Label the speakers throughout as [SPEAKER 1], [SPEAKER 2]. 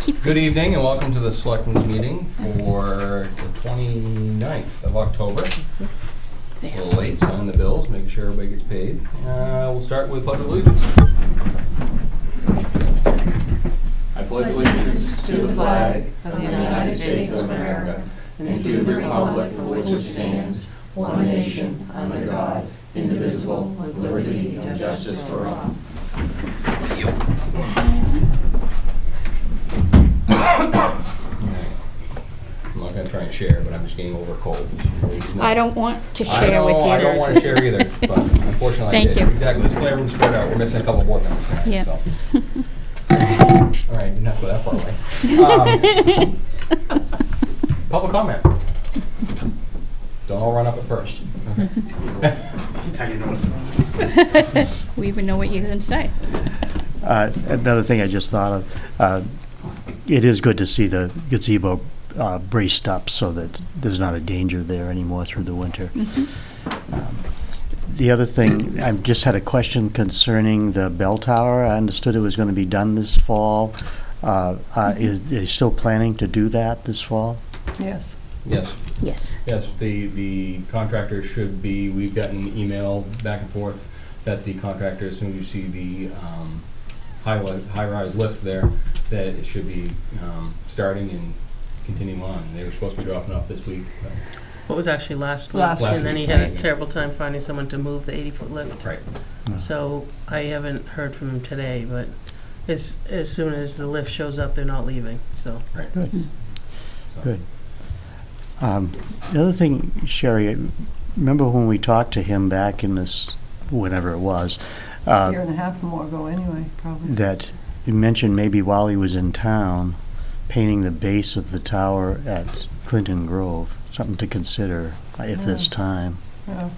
[SPEAKER 1] Good evening and welcome to the Selectmen's meeting for the 29th of October. A little late, signing the bills, making sure everybody gets paid. We'll start with Pledge of Allegiance. I pledge allegiance to the flag of the United States of America and to the republic for which it stands, one nation, under God, indivisible, with liberty and justice for all. I'm not going to try and share, but I'm just getting over a cold.
[SPEAKER 2] I don't want to share with you.
[SPEAKER 1] I don't want to share either, but unfortunately
[SPEAKER 2] Thank
[SPEAKER 1] I did.
[SPEAKER 2] you.
[SPEAKER 1] Exactly. Let's play everyone spread out. We're missing a couple board members tonight.
[SPEAKER 2] Yeah.
[SPEAKER 1] So. All right, didn't have to go that far away. Public comment. Don't all run up at first. Okay.
[SPEAKER 2] We even know what you're going to say.
[SPEAKER 3] Another thing I just thought of, it is good to see the gazebo braced up so that there's not a danger there anymore through the winter. The other thing, I just had a question concerning the bell tower. I understood it was going to be done this fall. Are you still planning to do that this fall?
[SPEAKER 4] Yes.
[SPEAKER 1] Yes.
[SPEAKER 2] Yes.
[SPEAKER 1] Yes, the contractor should be, we've gotten email back and forth that the contractor, as soon as you see the high-rise lift there, that it should be starting and continuing on. They were supposed to be dropping off this week.
[SPEAKER 5] What was actually last week,
[SPEAKER 4] Last
[SPEAKER 5] and then
[SPEAKER 1] week,
[SPEAKER 5] he had a
[SPEAKER 1] right.
[SPEAKER 5] terrible time finding someone to move the 80-foot lift.
[SPEAKER 1] Right.
[SPEAKER 5] So I haven't heard from him today, but as soon as the lift shows up, they're not leaving, so.
[SPEAKER 1] Right.
[SPEAKER 3] Good.
[SPEAKER 1] So.
[SPEAKER 3] Good. The other thing, Sherry, remember when we talked to him back in this, whenever it was,
[SPEAKER 4] A year and a half or more ago anyway, probably.
[SPEAKER 3] that you mentioned maybe while he was in town, painting the base of the tower at Clinton Grove, something to consider if there's time.
[SPEAKER 4] Yeah.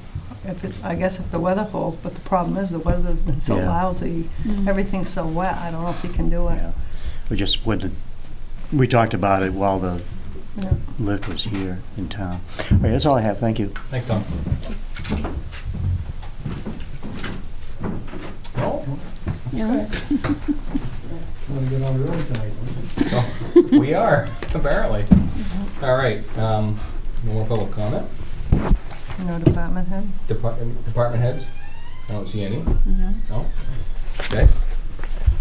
[SPEAKER 4] I guess if the weather holds, but the problem is the weather's been so
[SPEAKER 3] Yeah.
[SPEAKER 4] lousy, everything's so wet, I don't know if he can do it.
[SPEAKER 3] Yeah. We talked about it while the
[SPEAKER 4] Yeah.
[SPEAKER 3] lift was here in town. All right, that's all I have. Thank you.
[SPEAKER 1] Thanks, Tom. No?
[SPEAKER 2] No?
[SPEAKER 1] Oh, we are, apparently. All right, more public comment?
[SPEAKER 4] No department head?
[SPEAKER 1] Department heads? I don't see any.
[SPEAKER 2] No.
[SPEAKER 1] No? Okay.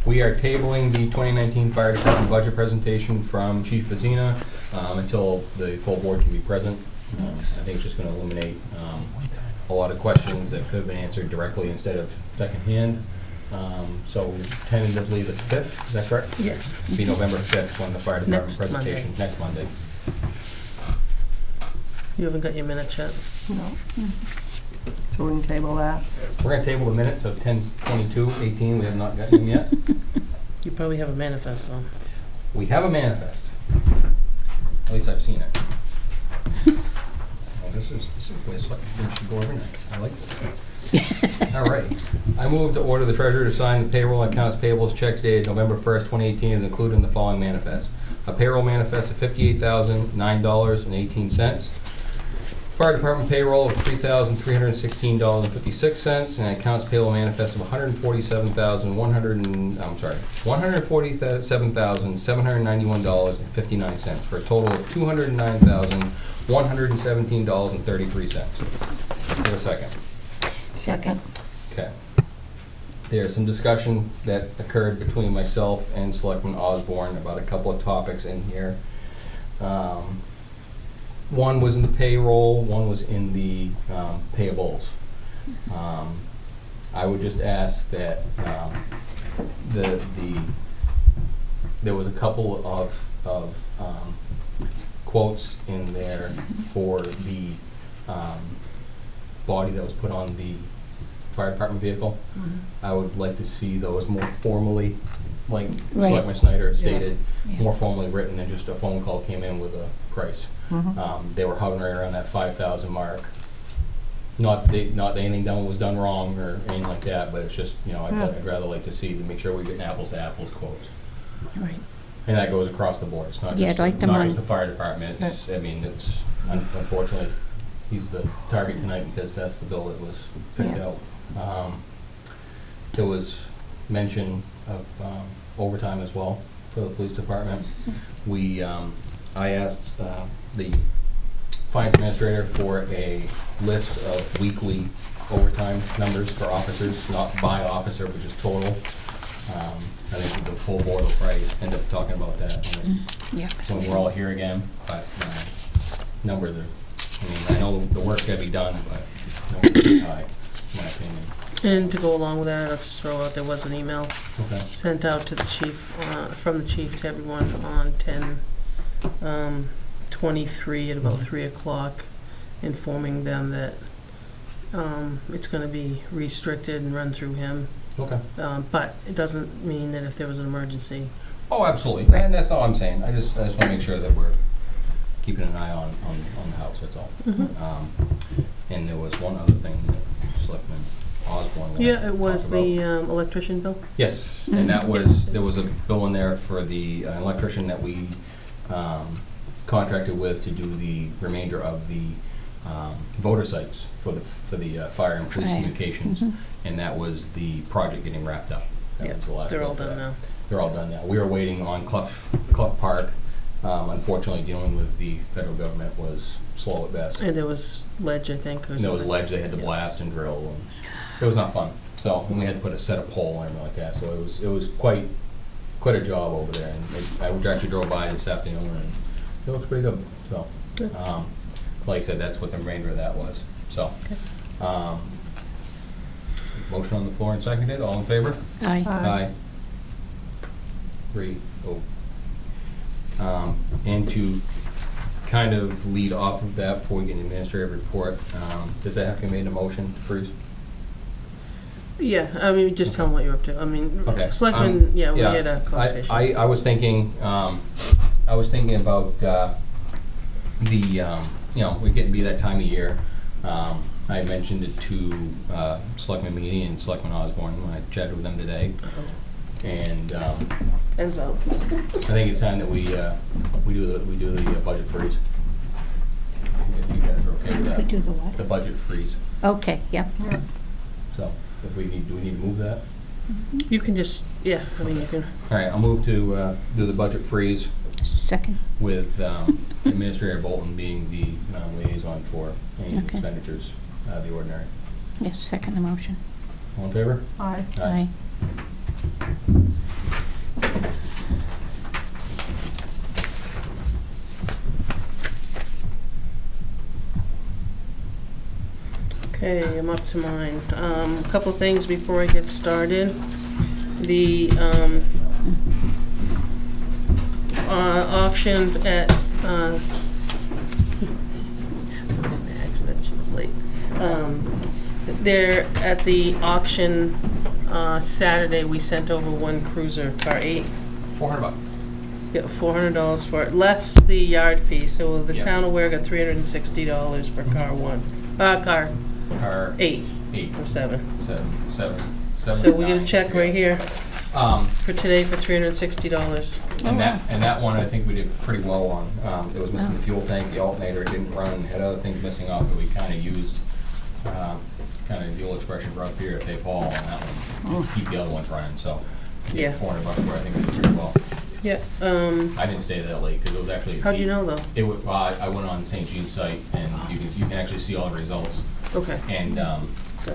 [SPEAKER 1] We are tabling the 2019 Fire Department budget presentation from Chief Vazina until the full board can be present. I think it's just going to eliminate a lot of questions that could have been answered directly instead of secondhand. So tentatively the 5th, is that correct?
[SPEAKER 5] Yes.
[SPEAKER 1] It'll be November 5th when the fire department
[SPEAKER 5] Next
[SPEAKER 1] presentation,
[SPEAKER 5] Monday.
[SPEAKER 1] next Monday.
[SPEAKER 5] You haven't got your minutes yet?
[SPEAKER 4] No. So we can table that.
[SPEAKER 1] We're going to table the minutes of 10/22/18. We have not gotten them yet.
[SPEAKER 5] You probably have a manifest, so.
[SPEAKER 1] We have a manifest. At least I've seen it. Well, this is where we should go every night. I like this. All right. I move to order the treasurer to sign the payroll and accounts payables checks dated November 1st, 2018 is included in the following manifest. A payroll manifest of $58,009.18. Fire department payroll of $3,316.56 and accounts payable manifest of $147,791.59 for a total of $209,117.33. For a second.
[SPEAKER 2] Second.
[SPEAKER 1] Okay. There's some discussion that occurred between myself and Selectman Osborne about a couple of topics in here. One was in the payroll, one was in the payables. I would just ask that there was a couple of quotes in there for the body that was put on the fire department vehicle. I would like to see those more formally, like
[SPEAKER 2] Right.
[SPEAKER 1] Selectman Snyder stated,
[SPEAKER 2] Yeah.
[SPEAKER 1] more formally written than just a phone call came in with a price. They were hovering around that 5,000 mark. Not that anything was done wrong or anything like that, but it's just, I'd rather like to see, to make sure we get an apples to apples quotes.
[SPEAKER 2] Right.
[SPEAKER 1] And that goes across the board. It's not
[SPEAKER 2] Yeah,
[SPEAKER 1] just,
[SPEAKER 2] I'd like them
[SPEAKER 1] not
[SPEAKER 2] on-
[SPEAKER 1] just the fire department. It's, unfortunately, he's the target tonight because that's the bill that was picked
[SPEAKER 2] Yeah.
[SPEAKER 1] out. There was mention of overtime as well. for the police department. I asked the finance administrator for a list of weekly overtime numbers for officers, not by officer, but just total. I think the full board will probably end up talking about that
[SPEAKER 2] Yeah.
[SPEAKER 1] when we're all here again, but numbers are, I mean, I know the work's gotta be done, but numbers are high, in my opinion.
[SPEAKER 5] And to go along with that, I'll just throw out, there was an email
[SPEAKER 1] Okay.
[SPEAKER 5] sent out to the chief, from the chief to everyone on 10/23 at about 3 o'clock, informing them that it's going to be restricted and run through him.
[SPEAKER 1] Okay.
[SPEAKER 5] But it doesn't mean that if there was an emergency.
[SPEAKER 1] Oh, absolutely, and that's all I'm saying. I just want to make sure that we're keeping an eye on the house, that's all. And there was one other thing that Selectman Osborne wanted to
[SPEAKER 5] Yeah, it was
[SPEAKER 1] talk about.
[SPEAKER 5] the electrician bill.
[SPEAKER 1] Yes, and that was, there was a bill in there for the electrician that we contracted with to do the remainder of the voter sites for the fire and police
[SPEAKER 2] Right.
[SPEAKER 1] communications, and that was the project getting wrapped up. That
[SPEAKER 5] Yeah,
[SPEAKER 1] was the last
[SPEAKER 5] they're
[SPEAKER 1] bill
[SPEAKER 5] all
[SPEAKER 1] for
[SPEAKER 5] done
[SPEAKER 1] that.
[SPEAKER 5] now.
[SPEAKER 1] They're all done now. We were waiting on Clough Park. Unfortunately, dealing with the federal government was slow at best.
[SPEAKER 5] And there was ledge, I think, or
[SPEAKER 1] And there was
[SPEAKER 5] something.
[SPEAKER 1] ledge they had to
[SPEAKER 5] Yeah.
[SPEAKER 1] blast and drill, and it was not fun. So, and we had to put a set of pole and everything like that, so it was quite a job over there. And I actually drove by this afternoon, and it looks pretty good, so.
[SPEAKER 5] Good.
[SPEAKER 1] Like I said, that's what the remainder of that was, so. Motion on the floor and seconded, all in favor?
[SPEAKER 2] Aye.
[SPEAKER 1] Aye. 3-0. And to kind of lead off of that before we get an administrative report, does that have to be made in a motion to freeze?
[SPEAKER 5] Yeah, I mean, just tell them what you're up to. I mean,
[SPEAKER 1] Okay.
[SPEAKER 5] Selectmen, yeah, we had a conversation.
[SPEAKER 1] I was thinking about we're getting to be that time of year. I mentioned it to Selectman Meany and Selectman Osborne when I chatted with them today, and
[SPEAKER 5] Ends out.
[SPEAKER 1] I think it's time that we do the budget freeze. If you guys are okay with
[SPEAKER 2] We
[SPEAKER 1] that,
[SPEAKER 2] do the what?
[SPEAKER 1] the budget freeze.
[SPEAKER 2] Okay, yep.
[SPEAKER 1] So, do we need to move that?
[SPEAKER 5] You can just, yeah, I mean, you can,
[SPEAKER 1] All right, I'll move to do the budget freeze
[SPEAKER 2] Second.
[SPEAKER 1] with Administrator Bolton being the liaison for any
[SPEAKER 2] Okay.
[SPEAKER 1] expenditures out of the ordinary.
[SPEAKER 2] Yes, second the motion.
[SPEAKER 1] All in favor?
[SPEAKER 4] Aye.
[SPEAKER 2] Aye.
[SPEAKER 5] okay, I'm up to mine. A couple things before I get started. The auction at, it was an accident, she was late. There, at the auction Saturday, we sent over one cruiser, car 8.
[SPEAKER 1] $400.
[SPEAKER 5] Got $400 for it, less the yard fee, so the
[SPEAKER 1] Yeah.
[SPEAKER 5] town of Weare got $360 for car 1, car
[SPEAKER 1] Car
[SPEAKER 5] 8
[SPEAKER 1] 8,
[SPEAKER 5] or 7.
[SPEAKER 1] 7.
[SPEAKER 5] So we get a check right here
[SPEAKER 1] Um,
[SPEAKER 5] for today for $360.
[SPEAKER 1] and that one I think we did pretty well on. It was missing the fuel tank, the alternator, it didn't run, had other things missing off, but we kind of used, kind of the old expression, rub here, pay Paul on that one. Keep the other ones running, so.
[SPEAKER 5] Yeah.
[SPEAKER 1] $400 for it, I think we did pretty well.
[SPEAKER 5] Yeah,
[SPEAKER 1] I didn't stay that late because it was actually.
[SPEAKER 5] how'd you know though?
[SPEAKER 1] It was, I went on St. Gene's site and you can actually see all the results.
[SPEAKER 5] Okay.
[SPEAKER 1] And,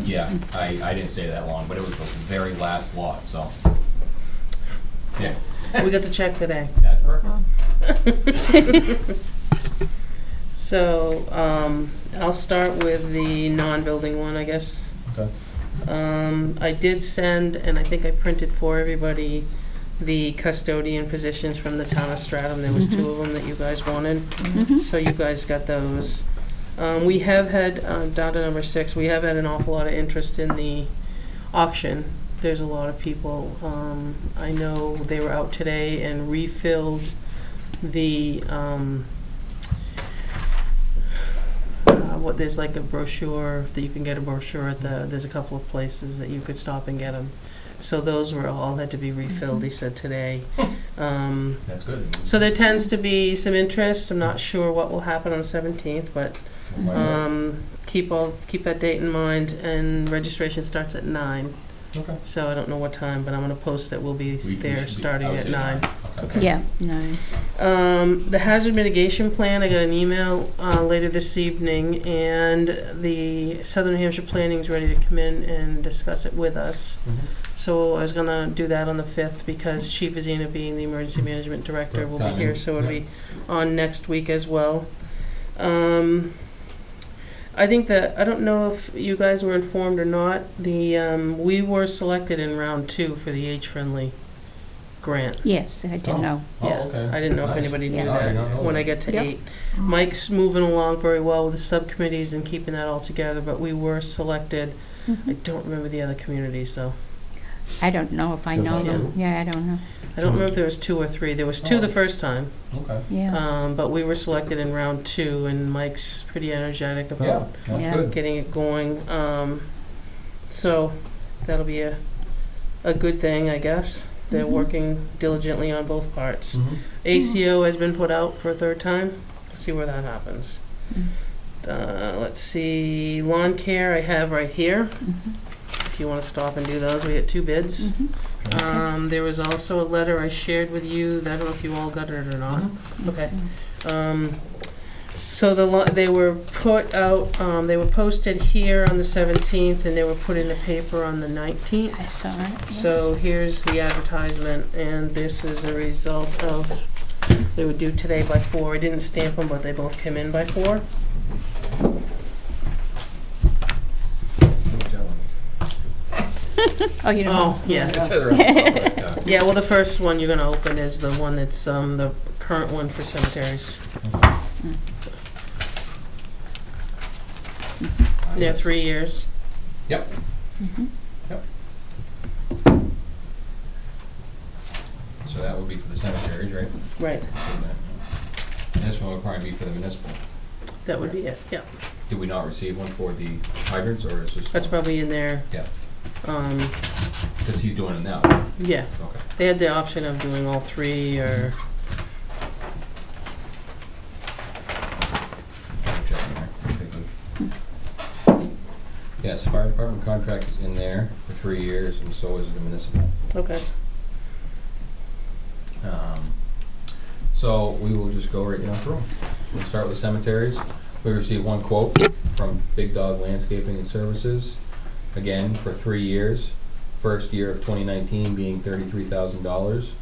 [SPEAKER 1] yeah, I didn't stay that long, but it was the very last lot, so. Yeah,
[SPEAKER 5] We got the check today.
[SPEAKER 1] that's perfect.
[SPEAKER 5] So, I'll start with the non-building one, I guess.
[SPEAKER 1] Okay.
[SPEAKER 5] I did send, and I think I printed for everybody, the custodian positions from the town of Stratham. There was 2 of them that you guys wanted, so you guys got those. We have had, down to number 6, we have had an awful lot of interest in the auction. There's a lot of people. I know they were out today and refilled the, there's like a brochure, that you can get a brochure at there's a couple of places that you could stop and get them. So those were all had to be refilled, he said today.
[SPEAKER 1] That's good.
[SPEAKER 5] So there tends to be some interest. I'm not sure what will happen on the 17th, but keep that date in mind. And registration starts at 9.
[SPEAKER 1] Okay.
[SPEAKER 5] So I don't know what time, but I'm gonna post that we'll be
[SPEAKER 1] We
[SPEAKER 5] there
[SPEAKER 1] should be-
[SPEAKER 5] starting
[SPEAKER 1] I would
[SPEAKER 5] at
[SPEAKER 1] say
[SPEAKER 5] 9.
[SPEAKER 1] 9. Okay.
[SPEAKER 2] Yeah, 9.
[SPEAKER 5] The hazard mitigation plan, I got an email later this evening, and the Southern New Hampshire Planning's ready to come in and discuss it with us.
[SPEAKER 1] Mhm.
[SPEAKER 5] So I was gonna do that on the 5th, because Chief Azina, being the Emergency Management Director, will be
[SPEAKER 1] Timing,
[SPEAKER 5] here, so it'll
[SPEAKER 1] yeah.
[SPEAKER 5] be on next week as well. I think that, I don't know if you guys were informed or not, we were selected in round 2 for the age-friendly grant.
[SPEAKER 2] Yes, I did
[SPEAKER 1] Oh.
[SPEAKER 2] know.
[SPEAKER 1] Oh,
[SPEAKER 5] Yeah,
[SPEAKER 1] okay.
[SPEAKER 5] I didn't know if
[SPEAKER 1] Nice.
[SPEAKER 5] anybody knew
[SPEAKER 2] Yeah.
[SPEAKER 1] No, I did
[SPEAKER 5] that
[SPEAKER 1] not know
[SPEAKER 5] when
[SPEAKER 1] that.
[SPEAKER 5] I get to
[SPEAKER 2] Yep.
[SPEAKER 5] 8. Mike's moving along very well with the subcommittees and keeping that all together, but we were selected. I
[SPEAKER 2] Mhm.
[SPEAKER 5] don't remember the other communities, though.
[SPEAKER 2] I don't know if I
[SPEAKER 1] There's
[SPEAKER 2] know
[SPEAKER 1] only
[SPEAKER 2] them. Yeah, I don't know.
[SPEAKER 5] I don't remember if there was 2 or 3. There was 2
[SPEAKER 1] Oh.
[SPEAKER 5] the first time,
[SPEAKER 1] Okay.
[SPEAKER 2] Yeah.
[SPEAKER 5] but we were selected in round 2, and Mike's pretty energetic
[SPEAKER 1] Yeah,
[SPEAKER 5] about
[SPEAKER 1] that's
[SPEAKER 2] Yeah.
[SPEAKER 1] good.
[SPEAKER 5] getting it going. So that'll be a good thing, I guess. They're
[SPEAKER 2] Mhm.
[SPEAKER 5] working diligently on both parts.
[SPEAKER 1] Mhm.
[SPEAKER 5] ACO has been put out for a 3rd time. See where that happens.
[SPEAKER 2] Mm.
[SPEAKER 5] Let's see, lawn care I have right here.
[SPEAKER 2] Mhm.
[SPEAKER 5] If you want to stop and do those, we had 2 bids.
[SPEAKER 2] Mhm.
[SPEAKER 5] There was also a letter I shared with you. I don't know if you all got it or not. Okay. So they were put out. They were posted here on the 17th, and they were put in the paper on the 19th.
[SPEAKER 2] I saw it. Yeah.
[SPEAKER 5] So here's the advertisement, and this is a result of, they were due today by 4. I didn't stamp them, but they both came in by 4.
[SPEAKER 2] Oh, you don't know?
[SPEAKER 5] Oh, yeah.
[SPEAKER 1] It says right on the top, but,
[SPEAKER 5] Yeah, well, the first one you're gonna open is the one that's, the current one for cemeteries. They're 3 years.
[SPEAKER 1] Yep.
[SPEAKER 2] Mhm.
[SPEAKER 1] So that would be for the cemeteries, right?
[SPEAKER 5] Right.
[SPEAKER 1] And this one would probably be for the municipal.
[SPEAKER 5] That would be it, yeah.
[SPEAKER 1] Did we not receive one for the hydrants, or is this?
[SPEAKER 5] That's probably in there.
[SPEAKER 1] Yeah.
[SPEAKER 5] Um,
[SPEAKER 1] Because he's doing it now.
[SPEAKER 5] yeah,
[SPEAKER 1] Okay.
[SPEAKER 5] they had the option of doing all 3, or,
[SPEAKER 1] I'm checking there. I think we've- Yes, fire department contract is in there for 3 years, and so is the municipal.
[SPEAKER 5] okay.
[SPEAKER 1] So we will just go right down through them. We'll start with cemeteries. We received 1 quote from Big Dog Landscaping and Services, again, for 3 years. First year of 2019 being $33,000,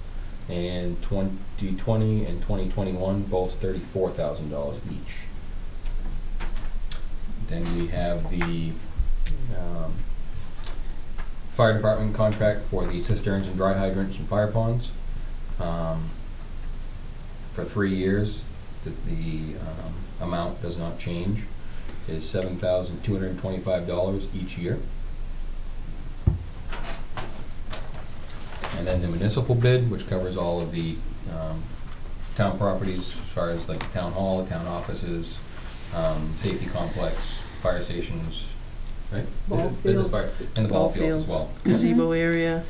[SPEAKER 1] and 2020 and 2021 both $34,000 each. Then we have the fire department contract for the cisterns and dry hydrants and fire ponds. For 3 years, the amount does not change, is $7,225 each year. And then the municipal bid, which covers all of the town properties, as far as like the town hall, the town offices, safety complex, fire stations, right?
[SPEAKER 5] Ball
[SPEAKER 1] Bid is
[SPEAKER 5] field.
[SPEAKER 1] fire- And the ball fields as well.
[SPEAKER 5] Gazebo area,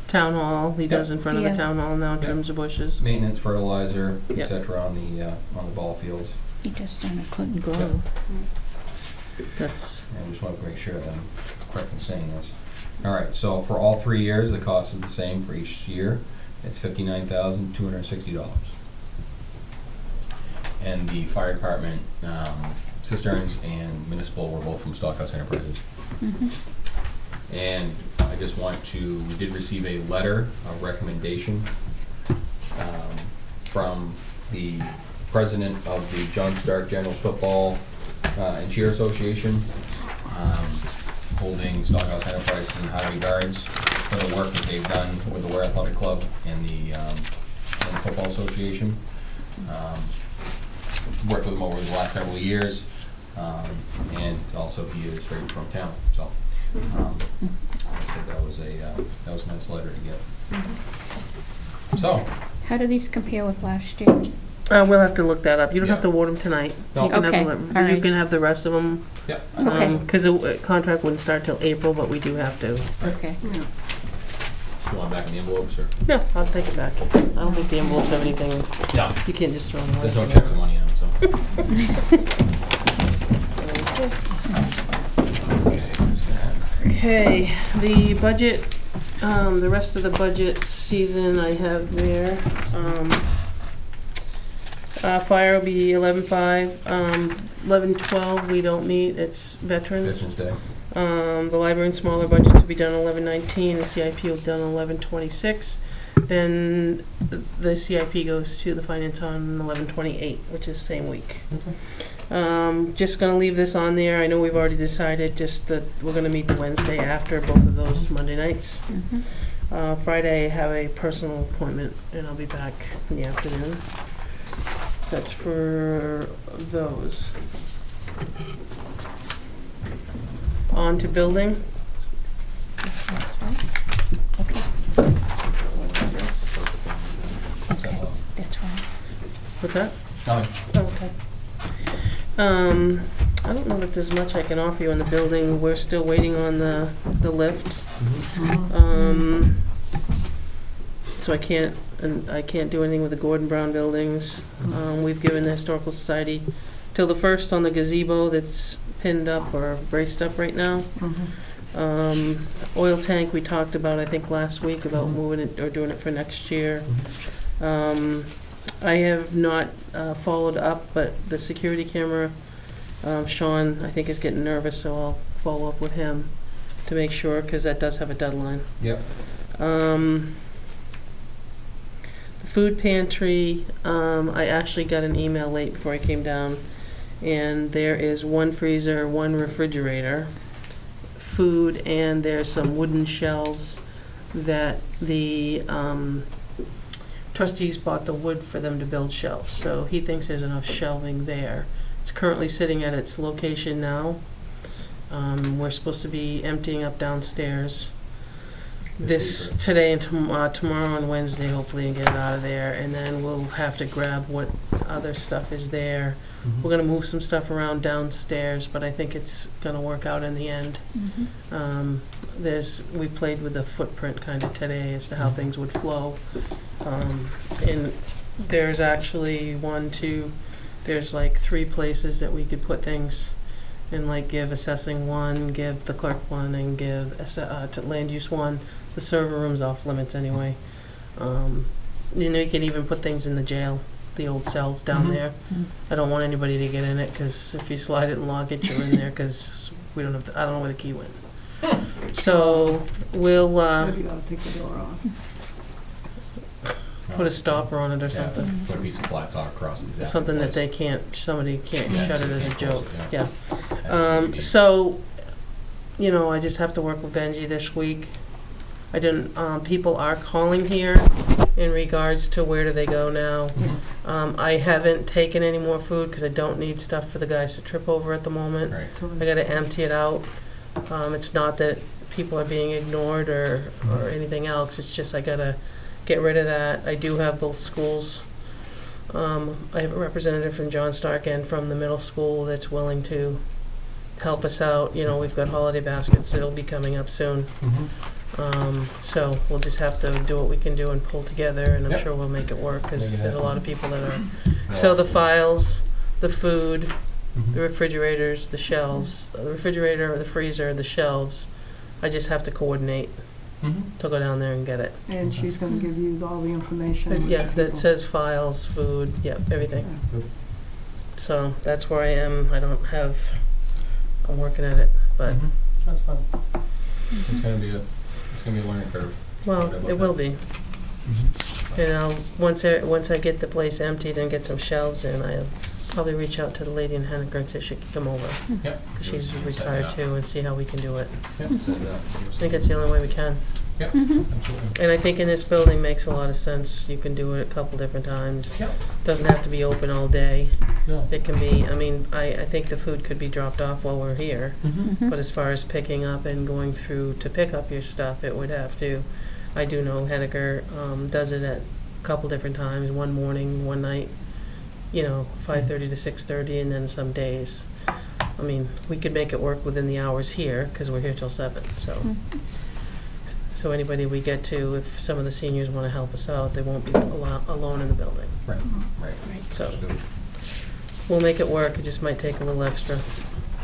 [SPEAKER 5] town hall, he does in front of the
[SPEAKER 2] Yeah.
[SPEAKER 5] town hall now,
[SPEAKER 1] Yeah.
[SPEAKER 5] trims the bushes.
[SPEAKER 1] Maintenance, fertilizer,
[SPEAKER 5] Yeah.
[SPEAKER 1] et cetera, on the ball fields.
[SPEAKER 2] He just done a Clinton Grove.
[SPEAKER 5] That's,
[SPEAKER 1] I just want to make sure that I'm correct in saying this. All right, so for all 3 years, the cost is the same for each year. It's $59,260. And the fire department cisterns and municipal were both from Stockhouse Enterprises.
[SPEAKER 2] Mhm.
[SPEAKER 1] And I just want to, we did receive a letter of recommendation from the president of the John Stark Generals Football and Cheer Association, holding Stockhouse Enterprises in high regards for the work that they've done with the Weare Athletic Club and the Football Association. Worked with them over the last several years, and also he is right from town, so. I said that was a nice letter to get. So,
[SPEAKER 2] How do these compare with last year?
[SPEAKER 5] we'll have to look that up. You don't have
[SPEAKER 1] Yeah.
[SPEAKER 5] to award them tonight.
[SPEAKER 1] No.
[SPEAKER 5] You can have
[SPEAKER 2] Okay,
[SPEAKER 5] the-
[SPEAKER 2] all
[SPEAKER 5] You
[SPEAKER 2] right.
[SPEAKER 5] can have the rest of them,
[SPEAKER 1] yeah.
[SPEAKER 2] Okay.
[SPEAKER 5] because the contract wouldn't start till April, but we do have to.
[SPEAKER 2] Okay.
[SPEAKER 1] Do you want back in the envelopes, or?
[SPEAKER 5] No, I'll take it back. I don't think the envelopes have anything,
[SPEAKER 1] No.
[SPEAKER 5] you can't just throw them away.
[SPEAKER 1] There's no checks of money on it, so. Okay, there's that.
[SPEAKER 5] Okay. Okay, the budget, the rest of the budget season I have there. Fire will be 11/5, 11/12 we don't meet, it's Veterans.
[SPEAKER 1] Veterans Day.
[SPEAKER 5] The library and smaller budgets will be done 11/19, the CIP will be done 11/26. Then the CIP goes to the finance on 11/28, which is same week. Just gonna leave this on there. I know we've already decided just that we're gonna meet the Wednesday after both of those Monday nights. Friday I have a personal appointment and I'll be back in the afternoon. That's for those. On to building.
[SPEAKER 2] Okay, that's fine.
[SPEAKER 5] What's that?
[SPEAKER 1] Nothing.
[SPEAKER 5] Okay. I don't know that there's much I can offer you in the building. We're still waiting on the lift. So I can't do anything with the Gordon Brown buildings. We've given the Historical Society till the 1st on the gazebo that's pinned up or braced up right now. Oil tank we talked about, I think, last week about moving it or doing it for next year. I have not followed up, but the security camera, Sean, I think is getting nervous, so I'll follow up with him to make sure, because that does have a deadline.
[SPEAKER 1] Yep.
[SPEAKER 5] The food pantry, I actually got an email late before I came down, and there is 1 freezer, 1 refrigerator, food, and there's some wooden shelves that the trustees bought the wood for them to build shelves, so he thinks there's enough shelving there. It's currently sitting at its location now. We're supposed to be emptying up downstairs today and tomorrow and Wednesday, hopefully, and get it out of there, and then we'll have to grab what other stuff is there. We're gonna move some stuff around downstairs, but I think it's gonna work out in the end. We played with the footprint kind of today as to how things would flow. And there's actually there's like 3 places that we could put things and like give assessing 1, give the clerk 1, and give to land use 1. The server room's off limits anyway. You can even put things in the jail, the old cells down there. I don't want anybody to get in it, because if you slide it and lock it, you're in there, because we don't have. I don't know where the key went. So we'll
[SPEAKER 4] Maybe you ought to take the door off.
[SPEAKER 5] put a stopper on it or something.
[SPEAKER 1] Put a piece of flat sock across it. Exactly
[SPEAKER 5] Something that
[SPEAKER 1] place.
[SPEAKER 5] somebody can't shut it as a joke.
[SPEAKER 1] Yeah.
[SPEAKER 5] So, I just have to work with Benji this week. I didn't, people are calling here in regards to where do they go now. I haven't taken any more food because I don't need stuff for the guys to trip over at the moment.
[SPEAKER 1] Right.
[SPEAKER 5] I gotta empty it out. It's not that people are being ignored or anything else, it's just I gotta get rid of that. I do have both schools. I have a representative from John Stark and from the middle school that's willing to help us out. We've got holiday baskets that'll be coming up soon. So we'll just have to do what we can do and pull together, and I'm
[SPEAKER 1] Yep.
[SPEAKER 5] sure we'll make it work, because
[SPEAKER 1] Make it
[SPEAKER 5] there's a
[SPEAKER 1] happen.
[SPEAKER 5] lot of people that are. So the files, the food, the refrigerators, the shelves, the refrigerator, the freezer, the shelves, I just have to coordinate to go down there and get it.
[SPEAKER 4] And she's gonna give you all the information.
[SPEAKER 5] Yeah, that says files, food, everything.
[SPEAKER 1] Yeah.
[SPEAKER 5] So that's where I am. I'm working at it, but,
[SPEAKER 1] That's fine. It's gonna be a learning curve.
[SPEAKER 5] well, it will be. Once I get the place emptied and get some shelves in, I'll probably reach out to the lady in Henniker and see if she can come over.
[SPEAKER 1] Yep.
[SPEAKER 5] 'Cause she's
[SPEAKER 1] Set it
[SPEAKER 5] retired
[SPEAKER 1] up.
[SPEAKER 5] too, and see how we can do it.
[SPEAKER 1] Yep, set it up.
[SPEAKER 5] I think that's the only way we can.
[SPEAKER 1] Yep, absolutely.
[SPEAKER 5] And I think in this building makes a lot of sense. You can do it a couple different times.
[SPEAKER 1] Yep.
[SPEAKER 5] Doesn't have to be open all day.
[SPEAKER 1] No.
[SPEAKER 5] It can be, I think the food could be dropped off while we're here. But as far as picking up and going through to pick up your stuff, it would have to. I do know Henniker does it at a couple different times, one morning, one night, 5:30 to 6:30, and then some days. We could make it work within the hours here, because we're here till 7, so. So anybody we get to, if some of the seniors want to help us out, they won't be alone in the building.
[SPEAKER 1] Right.
[SPEAKER 5] So
[SPEAKER 1] That's good.
[SPEAKER 5] we'll make it work. It just might take a little extra,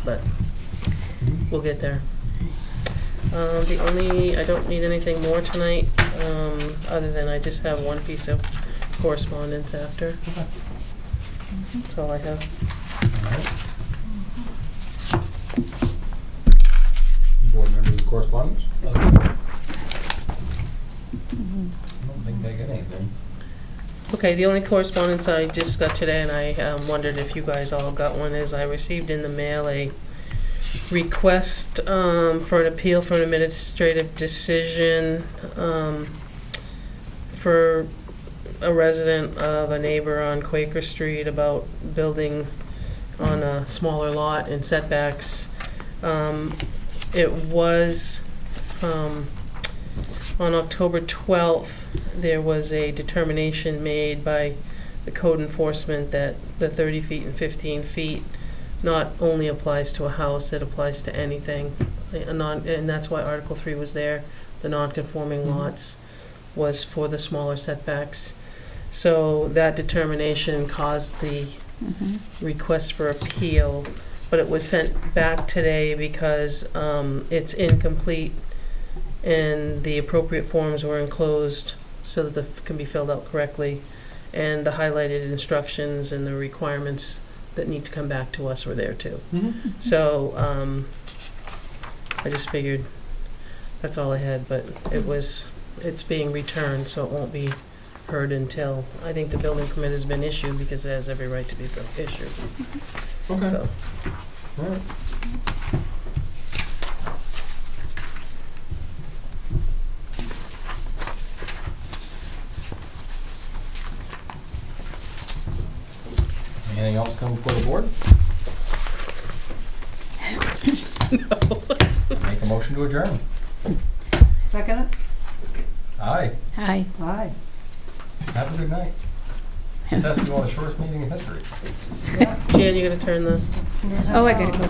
[SPEAKER 5] but we'll get there. I don't need anything more tonight, other than I just have one piece of correspondence after.
[SPEAKER 1] Okay.
[SPEAKER 5] That's all I have.
[SPEAKER 1] Board members of correspondence? I don't think I got anything.
[SPEAKER 5] Okay, the only correspondence I just got today, and I wondered if you guys all got one, is I received in the mail a request for an appeal for an administrative decision for a resident of a neighbor on Quaker Street about building on a smaller lot and setbacks. It was on October 12th, there was a determination made by the code enforcement that the 30 feet and 15 feet not only applies to a house, it applies to anything. And that's why Article 3 was there. The non-conforming lots was for the smaller setbacks. So that determination caused the request for appeal, but it was sent back today because it's incomplete and the appropriate forms were enclosed so that it can be filled out correctly, and the highlighted instructions and the requirements that need to come back to us were there too. So I just figured that's all I had, but it's being returned, so it won't be heard until, I think the building permit has been issued because it has every right to be issued.
[SPEAKER 1] Okay.
[SPEAKER 5] So,
[SPEAKER 1] All right. Anything else come before the board?
[SPEAKER 5] no.
[SPEAKER 1] Make a motion to adjourn.
[SPEAKER 4] Second it?
[SPEAKER 1] Aye.
[SPEAKER 2] Hi.
[SPEAKER 4] Aye.
[SPEAKER 1] Have a good night. This has to be one of the shortest meetings in history.
[SPEAKER 5] Jan, you gotta turn the...
[SPEAKER 2] Oh, I gotta go.